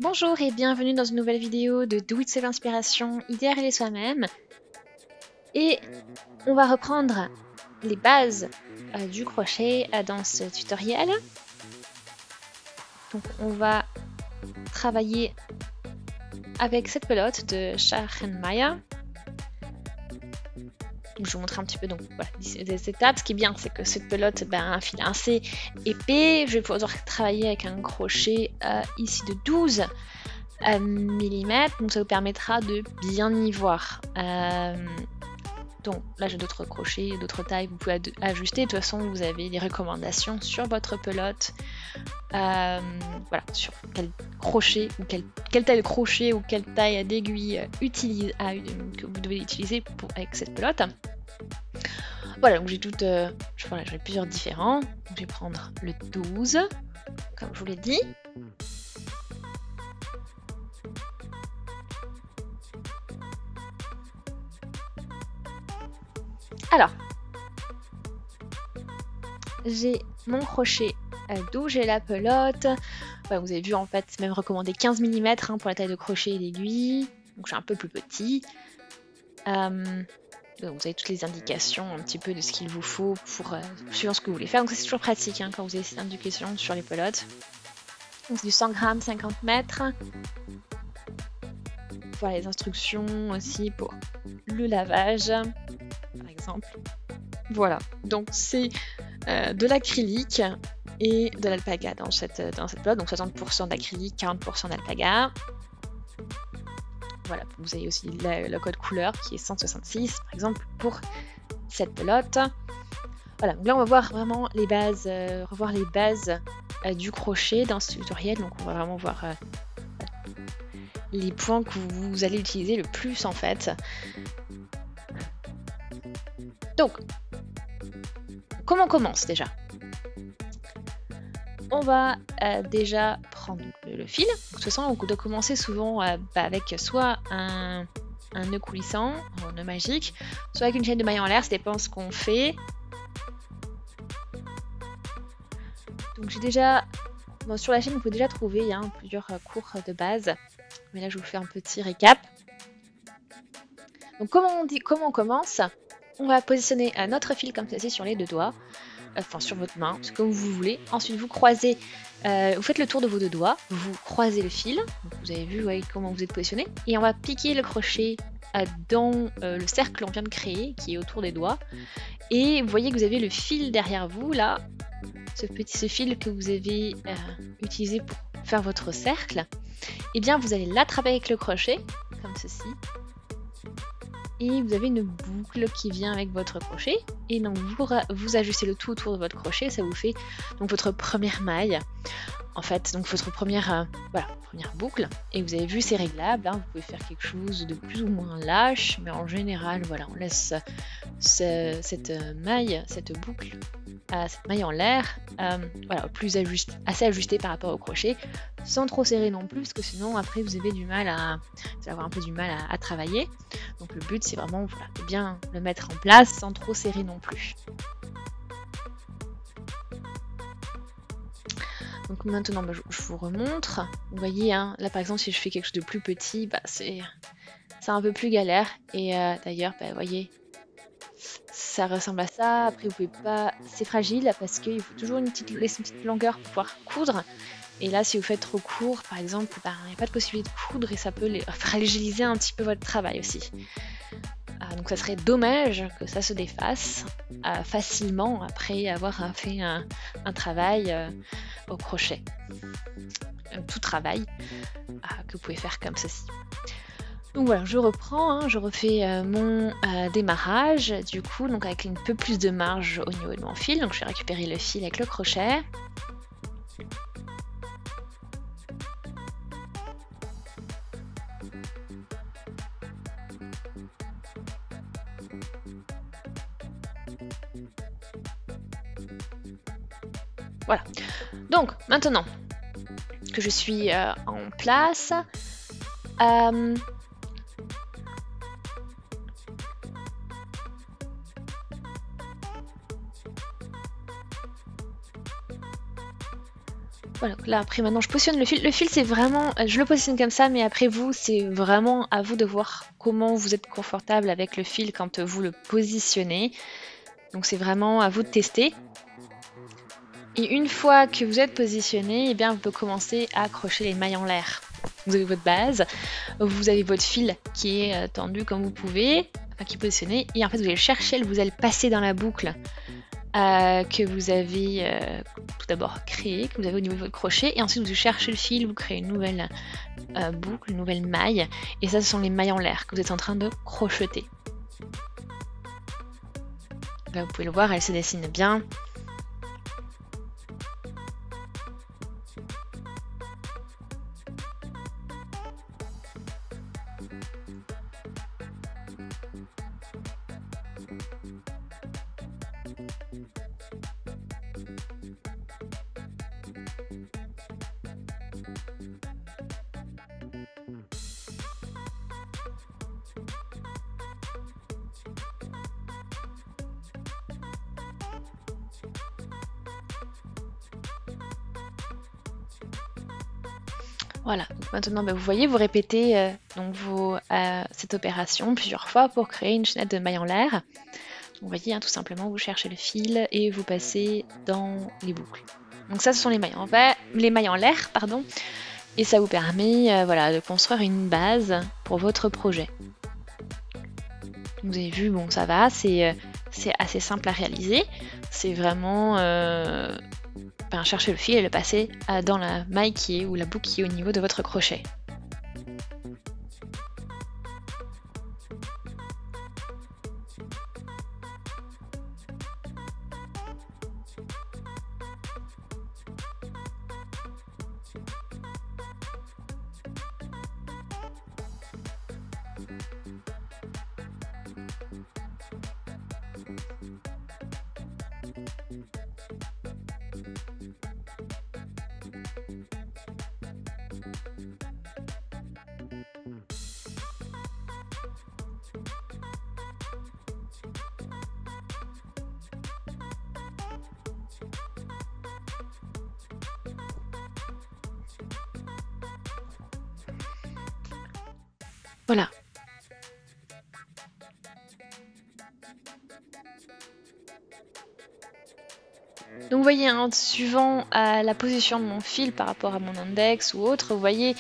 Bonjour et bienvenue dans une nouvelle vidéo de Do It Self Inspiration, idéal et soi-même. Et on va reprendre les bases du crochet dans ce tutoriel. Donc on va travailler avec cette pelote de Schachenmeier. Donc je vous montre un petit peu donc voilà, des étapes. Ce qui est bien, c'est que cette pelote a un fil assez épais. Je vais pouvoir travailler avec un crochet ici de 12 mm, donc ça vous permettra de bien y voir. Donc là j'ai d'autres crochets, d'autres tailles, vous pouvez ajuster. De toute façon vous avez des recommandations sur votre pelote, voilà, sur quel crochet ou quelle taille de crochet ou quelle taille d'aiguille que vous devez utiliser avec cette pelote. Voilà, donc j'ai j'ai plusieurs différents. Donc, je vais prendre le 12, comme je vous l'ai dit. Alors, j'ai mon crochet d'où j'ai la pelote. Voilà, vous avez vu en fait, c'est même recommandé 15 mm pour la taille de crochet et d'aiguille. Donc je suis un peu plus petit. Donc vous avez toutes les indications un petit peu de ce qu'il vous faut pour suivant ce que vous voulez faire. Donc c'est toujours pratique quand vous avez ces indications sur les pelotes. Donc c'est du 100 grammes, 50 mètres. Voilà les instructions aussi pour le lavage, par exemple. Voilà, donc c'est de l'acrylique et de l'alpaga dans cette pelote, donc 60% d'acrylique, 40% d'alpaga. Voilà, vous avez aussi le code couleur qui est 166 par exemple pour cette pelote. Voilà, donc là on va voir vraiment les bases, revoir les bases du crochet dans ce tutoriel. Donc on va vraiment voir les points que vous allez utiliser le plus en fait. Donc, comment on commence déjà? On va déjà prendre le fil. De toute façon, on doit commencer souvent avec soit un nœud coulissant, un nœud magique, soit avec une chaîne de mailles en l'air, ça dépend ce qu'on fait. Donc j'ai déjà, sur la chaîne, vous pouvez déjà trouver plusieurs cours de base, mais là je vous fais un petit récap. Donc comment on commence? On va positionner notre fil comme ceci sur les deux doigts. Enfin sur votre main, c'est comme vous voulez. Ensuite vous croisez, vous faites le tour de vos deux doigts, vous croisez le fil, donc vous avez vu comment vous êtes positionné, et on va piquer le crochet dans le cercle que l'on vient de créer, qui est autour des doigts, et vous voyez que vous avez le fil derrière vous, là, ce fil que vous avez utilisé pour faire votre cercle, et bien vous allez l'attraper avec le crochet, comme ceci, et vous avez une boucle qui vient avec votre crochet, et donc vous ajustez le tout autour de votre crochet, ça vous fait donc votre première maille, en fait, donc votre première boucle, et vous avez vu c'est réglable, vous pouvez faire quelque chose de plus ou moins lâche, mais en général voilà, on laisse cette boucle, cette maille en l'air, voilà, assez ajustée par rapport au crochet, sans trop serrer non plus, parce que sinon après vous avez avoir un peu du mal à travailler. Donc le but c'est vraiment de bien le mettre en place sans trop serrer non plus. Donc maintenant je vous remontre. Vous voyez là par exemple si je fais quelque chose de plus petit, c'est un peu plus galère. Et d'ailleurs vous voyez, ça ressemble à ça. Après vous pouvez pas, c'est fragile parce qu'il faut toujours laisser une petite longueur pour pouvoir coudre. Et là si vous faites trop court par exemple, il n'y a pas de possibilité de coudre et ça peut fragiliser un petit peu votre travail aussi. Donc ça serait dommage que ça se défasse facilement après avoir fait un travail au crochet. Tout travail que vous pouvez faire comme ceci. Donc voilà, je reprends, je refais mon démarrage du coup, donc avec un peu plus de marge au niveau de mon fil. Donc je vais récupérer le fil avec le crochet. Voilà, donc maintenant que je suis en place, Voilà, là après maintenant je positionne le fil. Le fil c'est vraiment, je le positionne comme ça, mais après vous, c'est vraiment à vous de voir comment vous êtes confortable avec le fil quand vous le positionnez. Donc c'est vraiment à vous de tester. Et une fois que vous êtes positionné, eh bien vous pouvez commencer à accrocher les mailles en l'air. Vous avez votre base, vous avez votre fil qui est tendu comme vous pouvez, enfin qui est positionné, et en fait vous allez le chercher, vous allez le passer dans la boucle que vous avez tout d'abord créé, que vous avez au niveau de votre crochet, et ensuite vous cherchez le fil, vous créez une nouvelle boucle, une nouvelle maille, et ça ce sont les mailles en l'air que vous êtes en train de crocheter. Là, vous pouvez le voir, elles se dessinent bien. Voilà, donc maintenant vous voyez, vous répétez donc cette opération plusieurs fois pour créer une chaînette de mailles en l'air. Vous voyez, hein, tout simplement, vous cherchez le fil et vous passez dans les boucles. Donc ça, ce sont les mailles en l'air, pardon, et ça vous permet voilà, de construire une base pour votre projet. Vous avez vu, bon, ça va, c'est assez simple à réaliser. C'est vraiment chercher le fil et le passer dans la maille qui est ou la boucle qui est au niveau de votre crochet. Voilà. Donc vous voyez, hein, suivant la position de mon fil par rapport à mon index ou autre, vous voyez,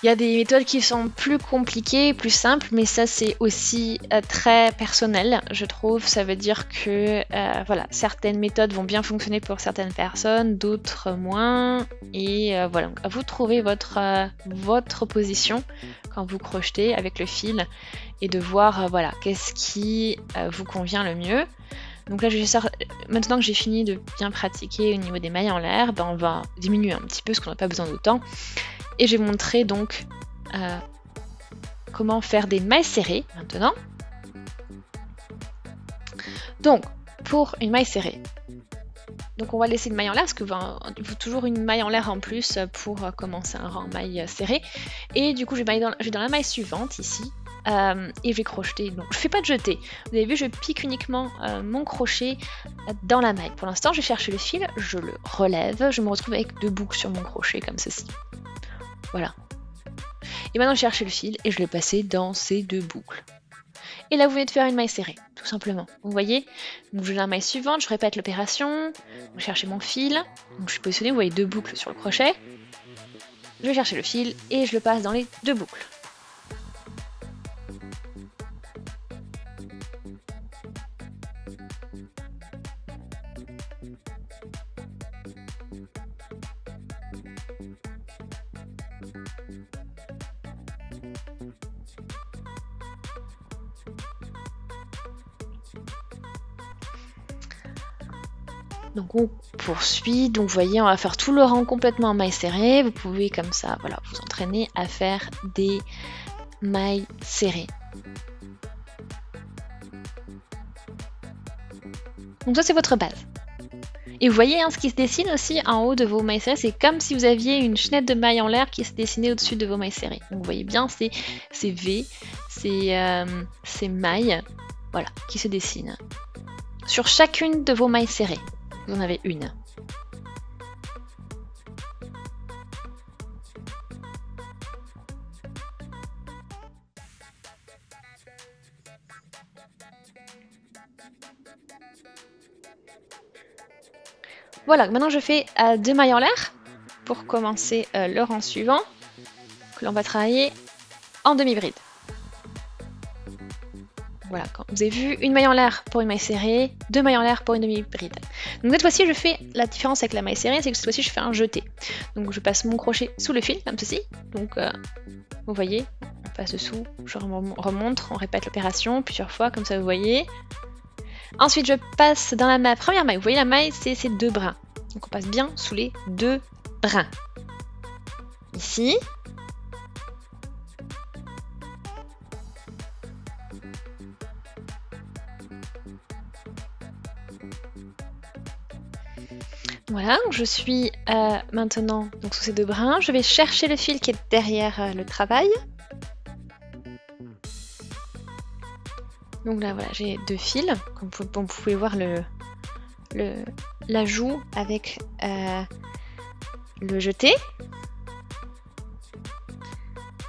il y a des méthodes qui sont plus compliquées, plus simples, mais ça c'est aussi très personnel, je trouve. Ça veut dire que voilà, certaines méthodes vont bien fonctionner pour certaines personnes, d'autres moins. Et voilà, donc à vous de trouver votre position quand vous crochetez avec le fil et de voir voilà, qu'est-ce qui vous convient le mieux. Donc là, maintenant que j'ai fini de bien pratiquer au niveau des mailles en l'air, on va diminuer un petit peu parce qu'on n'a pas besoin d'autant. Et j'ai montré donc comment faire des mailles serrées maintenant. Donc, pour une maille serrée, donc on va laisser une maille en l'air parce qu'il faut toujours une maille en l'air en plus pour commencer un rang maille serrée. Et du coup, je vais dans la maille suivante ici. Et je vais crocheter, donc je fais pas de jeté. Vous avez vu, je pique uniquement mon crochet dans la maille. Pour l'instant, je vais chercher le fil, je le relève, je me retrouve avec 2 boucles sur mon crochet comme ceci. Voilà. Et maintenant, je cherche le fil et je le passe dans ces 2 boucles. Et là, vous venez de faire une maille serrée, tout simplement. Vous voyez, donc je vais dans la maille suivante, je répète l'opération, je cherche mon fil, donc je suis positionnée, vous voyez 2 boucles sur le crochet. Je vais chercher le fil et je le passe dans les 2 boucles. Donc on poursuit, donc vous voyez, on va faire tout le rang complètement en mailles serrées. Vous pouvez comme ça, voilà, vous entraîner à faire des mailles serrées. Donc ça c'est votre base. Et vous voyez, hein, ce qui se dessine aussi en haut de vos mailles serrées, c'est comme si vous aviez une chaînette de mailles en l'air qui se dessinait au-dessus de vos mailles serrées. Donc vous voyez bien ces V, ces mailles, voilà, qui se dessinent sur chacune de vos mailles serrées. Vous en avez une. Voilà, maintenant je fais 2 mailles en l'air pour commencer le rang suivant que l'on va travailler en demi-bride. Voilà, quand vous avez vu, une maille en l'air pour une maille serrée, 2 mailles en l'air pour une demi-bride. Donc cette fois-ci, je fais la différence avec la maille serrée, c'est que cette fois-ci, je fais un jeté. Donc je passe mon crochet sous le fil, comme ceci. Donc vous voyez, on passe dessous, je remonte, on répète l'opération plusieurs fois, comme ça vous voyez. Ensuite, je passe dans la première maille. Vous voyez, la maille, c'est ces 2 brins. Donc on passe bien sous les 2 brins. Ici. Voilà, je suis maintenant donc, sous ces 2 brins. Je vais chercher le fil qui est derrière le travail. Donc là, voilà, j'ai 2 fils. Comme vous pouvez voir l'ajout avec le jeté.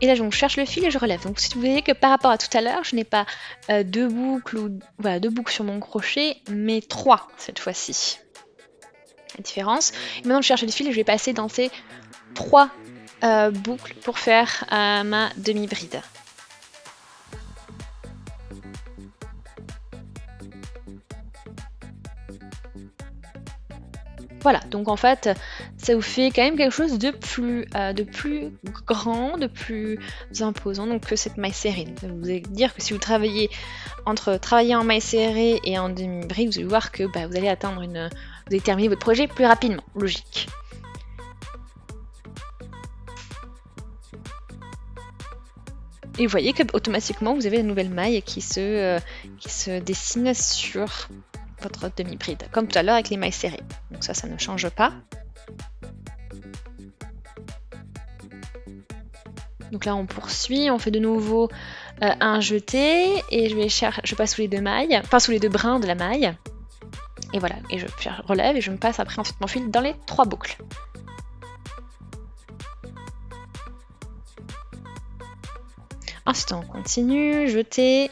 Et là, je cherche le fil et je relève. Donc, si vous voyez que par rapport à tout à l'heure, je n'ai pas 2 boucles ou voilà, 2 boucles sur mon crochet, mais 3 cette fois-ci. La différence. Et maintenant, je cherche le fil et je vais passer dans ces 3 boucles pour faire ma demi-bride. Voilà, donc en fait, ça vous fait quand même quelque chose de plus grand, de plus imposant donc, que cette maille serrée. Donc, ça veut dire que si vous travaillez entre travailler en maille serrée et en demi-bride, vous allez voir que vous allez atteindre vous allez terminer votre projet plus rapidement, logique. Et vous voyez que automatiquement vous avez une nouvelle maille qui se dessine sur votre demi-bride, comme tout à l'heure avec les mailles serrées. Donc ça ne change pas. Donc là on poursuit, on fait de nouveau un jeté et je passe sous les 2 mailles, enfin sous les 2 brins de la maille. Et voilà, et je relève et je me passe après ensuite mon fil dans les 3 boucles. Ensuite on continue, jeter.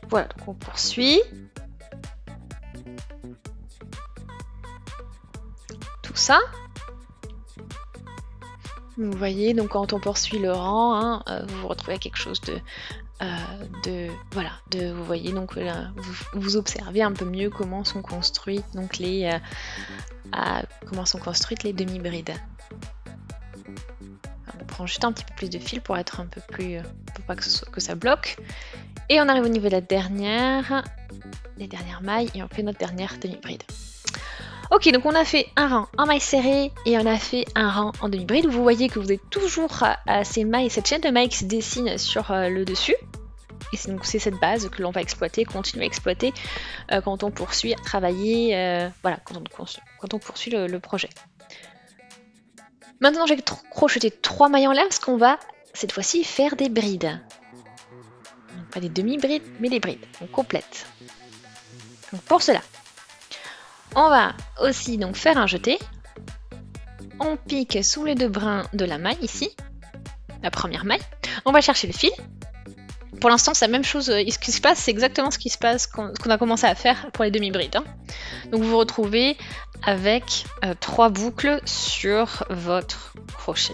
Voilà, donc on poursuit. Tout ça. Vous voyez, donc quand on poursuit le rang, vous vous retrouvez à quelque chose voilà, vous voyez, donc là, vous observez un peu mieux comment sont construites donc les demi-brides. On prend juste un petit peu plus de fil pour être un peu plus, pour pas que ça bloque. Et on arrive au niveau de les dernières mailles et on fait notre dernière demi-bride. Ok, donc on a fait un rang en maille serrée et on a fait un rang en demi-bride. Vous voyez que vous avez toujours ces mailles, cette chaîne de mailles qui se dessine sur le dessus. Et c'est cette base que l'on va exploiter, continuer à exploiter quand on poursuit à travailler, voilà, quand on poursuit le projet. Maintenant, j'ai crocheté 3 mailles en l'air parce qu'on va cette fois-ci faire des brides. Donc, pas des demi-brides, mais des brides, donc complètes. Donc pour cela, on va aussi donc faire un jeté. On pique sous les 2 brins de la maille ici, la première maille. On va chercher le fil. Pour l'instant, c'est la même chose. Ce qui se passe, c'est exactement ce qui se passe, ce qu'on a commencé à faire pour les demi-brides. Donc vous vous retrouvez avec 3 boucles sur votre crochet.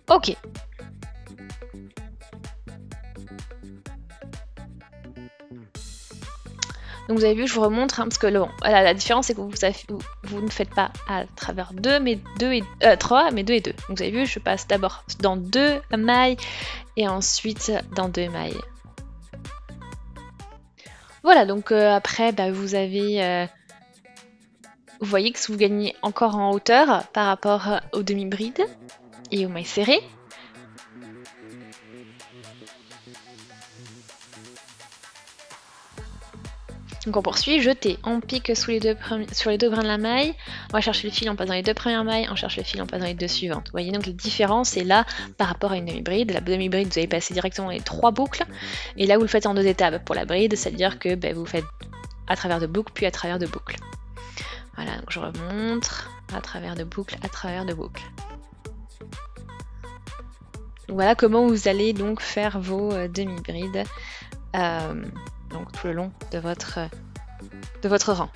Ok. Donc vous avez vu, je vous remontre, parce que bon, la différence c'est que vous ne faites pas à travers 3, mais 2 et 2. Donc vous avez vu, je passe d'abord dans 2 mailles et ensuite dans 2 mailles. Voilà, donc après vous avez vous voyez que vous gagnez encore en hauteur par rapport au demi-bride et au mailles serrées. Donc on poursuit, jeter, on pique sur les deux brins de la maille, on va chercher le fil, on passe dans les 2 premières mailles, on cherche le fil, on passe dans les 2 suivantes. Vous voyez donc la différence est là par rapport à une demi-bride. La demi-bride, vous allez passer directement les 3 boucles, et là vous le faites en 2 étapes pour la bride, c'est-à-dire que vous faites à travers de boucles, puis à travers de boucles. Voilà, donc je remonte, à travers de boucles, à travers de boucles. Donc voilà comment vous allez donc faire vos demi-brides. Donc tout le long de votre rang.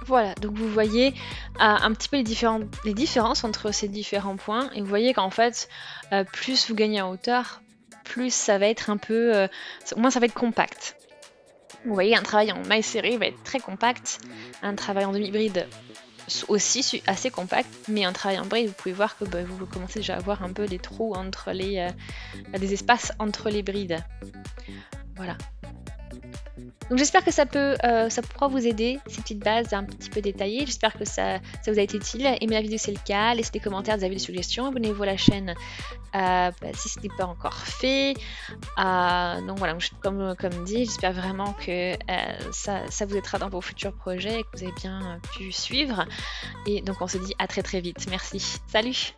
Voilà, donc vous voyez un petit peu les différences entre ces différents points, et vous voyez qu'en fait, plus vous gagnez en hauteur, plus ça va être un peu, moins ça va être compact. Vous voyez, un travail en maille serrée va être très compact, un travail en demi-bride aussi assez compact, mais un travail en bride, vous pouvez voir que vous commencez déjà à avoir un peu des trous entre des espaces entre les brides. Voilà. Donc j'espère que ça pourra vous aider, ces petites bases un petit peu détaillées. J'espère que ça vous a été utile. Aimez la vidéo si c'est le cas, laissez des commentaires, vous avez des suggestions, abonnez-vous à la chaîne si ce n'est pas encore fait. Donc voilà, comme dit, j'espère vraiment que ça vous aidera dans vos futurs projets et que vous avez bien pu suivre. Et donc on se dit à très très vite. Merci. Salut!